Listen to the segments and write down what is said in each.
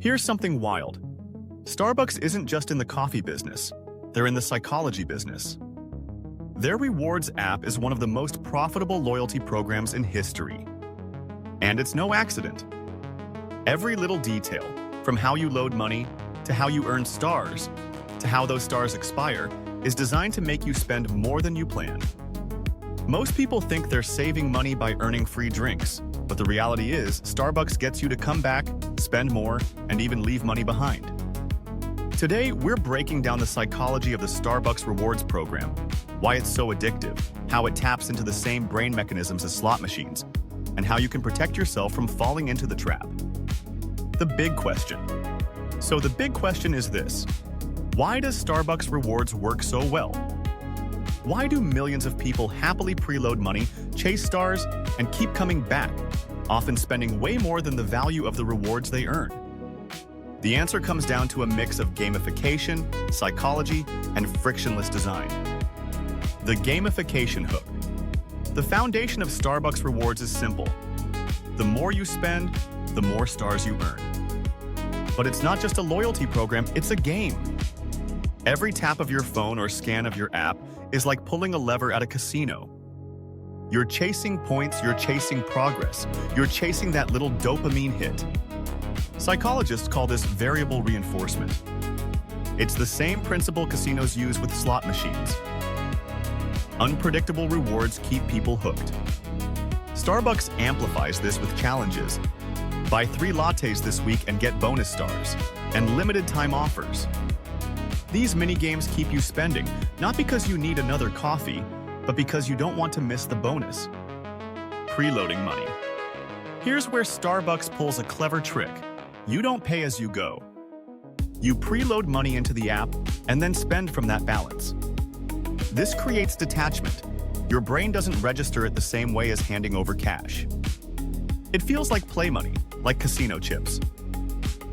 Here's something wild. Starbucks isn't just in the coffee business, they're in the psychology business. Their rewards app is one of the most profitable loyalty programs in history. And it's no accident. Every little detail, from how you load money, to how you earn stars, to how those stars expire, is designed to make you spend more than you planned. Most people think they're saving money by earning free drinks, but the reality is Starbucks gets you to come back, spend more, and even leave money behind. Today, we're breaking down the psychology of the Starbucks rewards program, why it's so addictive, how it taps into the same brain mechanisms as slot machines, and how you can protect yourself from falling into the trap. The big question. So the big question is this: why does Starbucks rewards work so well? Why do millions of people happily preload money, chase stars, and keep coming back, often spending way more than the value of the rewards they earn? The answer comes down to a mix of gamification, psychology, and frictionless design. The Gamification Hook. The foundation of Starbucks rewards is simple. The more you spend, the more stars you earn. But it's not just a loyalty program, it's a game. Every tap of your phone or scan of your app is like pulling a lever at a casino. You're chasing points, you're chasing progress, you're chasing that little dopamine hit. Psychologists call this variable reinforcement. It's the same principle casinos use with slot machines. Unpredictable rewards keep people hooked. Starbucks amplifies this with challenges. Buy 3 lattes this week and get bonus stars, and limited time offers. These mini-games keep you spending, not because you need another coffee, but because you don't want to miss the bonus. Preloading money. Here's where Starbucks pulls a clever trick. You don't pay as you go. You preload money into the app and then spend from that balance. This creates detachment. Your brain doesn't register it the same way as handing over cash. It feels like play money, like casino chips.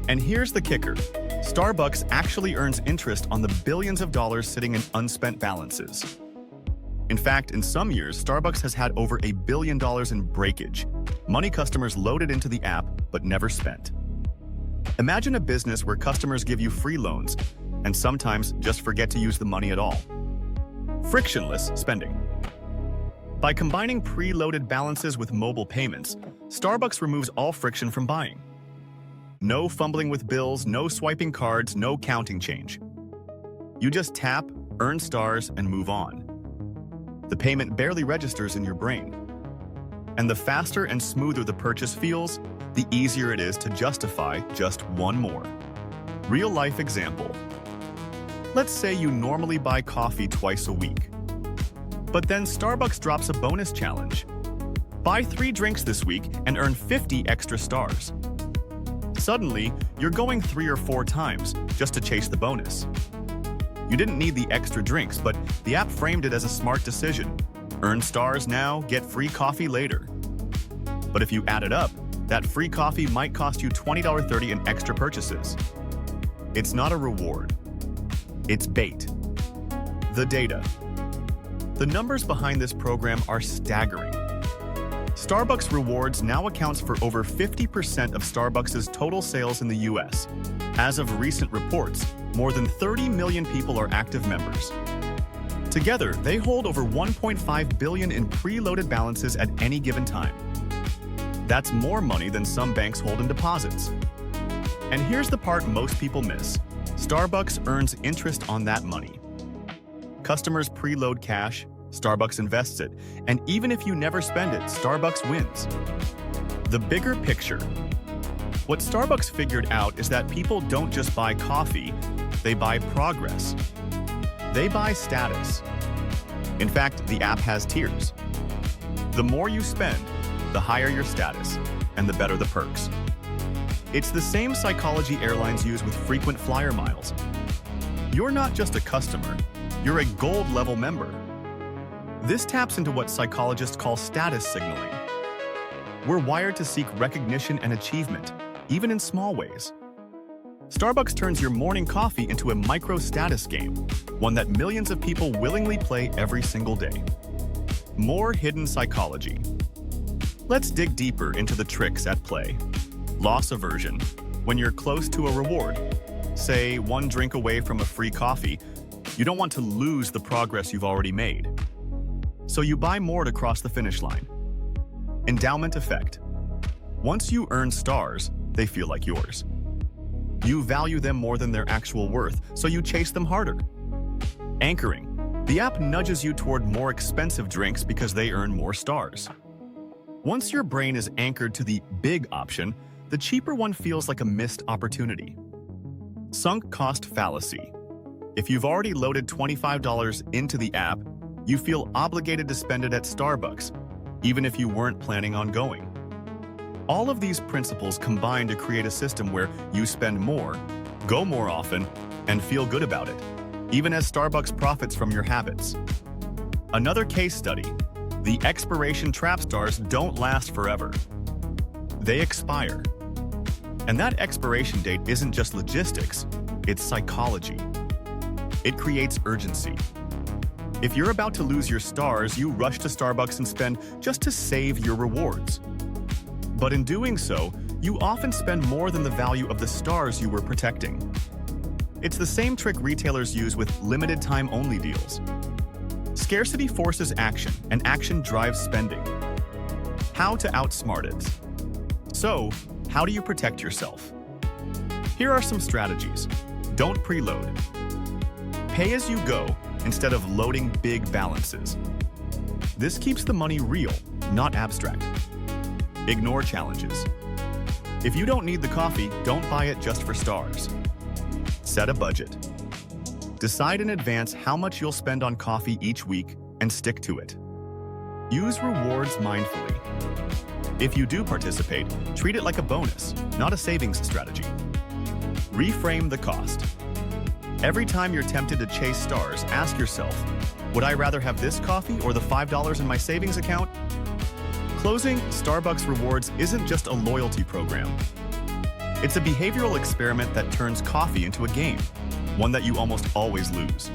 And here's the kicker. Starbucks actually earns interest on the billions of dollars sitting in unspent balances. In fact, in some years, Starbucks has had over $1 billion in breakage, money customers loaded into the app but never spent. Imagine a business where customers give you free loans and sometimes just forget to use the money at all. Frictionless spending. By combining preloaded balances with mobile payments, Starbucks removes all friction from buying. No fumbling with bills, no swiping cards, no counting change. You just tap, earn stars, and move on. The payment barely registers in your brain. And the faster and smoother the purchase feels, the easier it is to justify just one more. Real-life example. Let's say you normally buy coffee twice a week. But then Starbucks drops a bonus challenge. Buy 3 drinks this week and earn 50 extra stars. Suddenly, you're going 3 or 4 times just to chase the bonus. You didn't need the extra drinks, but the app framed it as a smart decision. Earn stars now, get free coffee later. But if you add it up, that free coffee might cost you $20.30 in extra purchases. It's not a reward. It's bait. The data. The numbers behind this program are staggering. Starbucks Rewards now accounts for over 50% of Starbucks' total sales in the US. As of recent reports, more than 30 million people are active members. Together, they hold over $1.5 billion in preloaded balances at any given time. That's more money than some banks hold in deposits. And here's the part most people miss. Starbucks earns interest on that money. Customers preload cash, Starbucks invests it, and even if you never spend it, Starbucks wins. The bigger picture. What Starbucks figured out is that people don't just buy coffee, they buy progress. They buy status. In fact, the app has tiers. The more you spend, the higher your status, and the better the perks. It's the same psychology airlines use with frequent flyer miles. You're not just a customer, you're a gold-level member. This taps into what psychologists call status signaling. We're wired to seek recognition and achievement, even in small ways. Starbucks turns your morning coffee into a micro-status game, one that millions of people willingly play every single day. More hidden psychology. Let's dig deeper into the tricks at play. Loss aversion. When you're close to a reward, say one drink away from a free coffee, you don't want to lose the progress you've already made. So you buy more to cross the finish line. Endowment effect. Once you earn stars, they feel like yours. You value them more than their actual worth, so you chase them harder. Anchoring. The app nudges you toward more expensive drinks because they earn more stars. Once your brain is anchored to the big option, the cheaper one feels like a missed opportunity. Sunk cost fallacy. If you've already loaded $25 into the app, you feel obligated to spend it at Starbucks, even if you weren't planning on going. All of these principles combine to create a system where you spend more, go more often, and feel good about it, even as Starbucks profits from your habits. Another case study, the Expiration Trap stars don't last forever. They expire. And that expiration date isn't just logistics, it's psychology. It creates urgency. If you're about to lose your stars, you rush to Starbucks and spend just to save your rewards. But in doing so, you often spend more than the value of the stars you were protecting. It's the same trick retailers use with limited time only deals. Scarcity forces action, and action drives spending. How to outsmart it. So, how do you protect yourself? Here are some strategies. Don't preload. Pay as you go instead of loading big balances. This keeps the money real, not abstract. Ignore challenges. If you don't need the coffee, don't buy it just for stars. Set a budget. Decide in advance how much you'll spend on coffee each week and stick to it. Use rewards mindfully. If you do participate, treat it like a bonus, not a savings strategy. Reframe the cost. Every time you're tempted to chase stars, ask yourself, would I rather have this coffee or the $5 in my savings account? Closing, Starbucks Rewards isn't just a loyalty program. It's a behavioral experiment that turns coffee into a game, one that you almost always lose.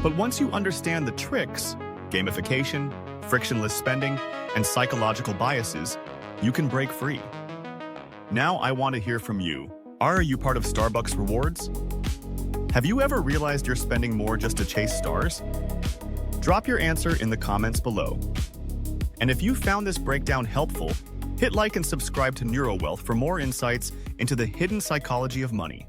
But once you understand the tricks, gamification, frictionless spending, and psychological biases, you can break free. Now I want to hear from you. Are you part of Starbucks Rewards? Have you ever realized you're spending more just to chase stars? Drop your answer in the comments below. And if you found this breakdown helpful, hit like and subscribe to NeuroWealth for more insights into the hidden psychology of money.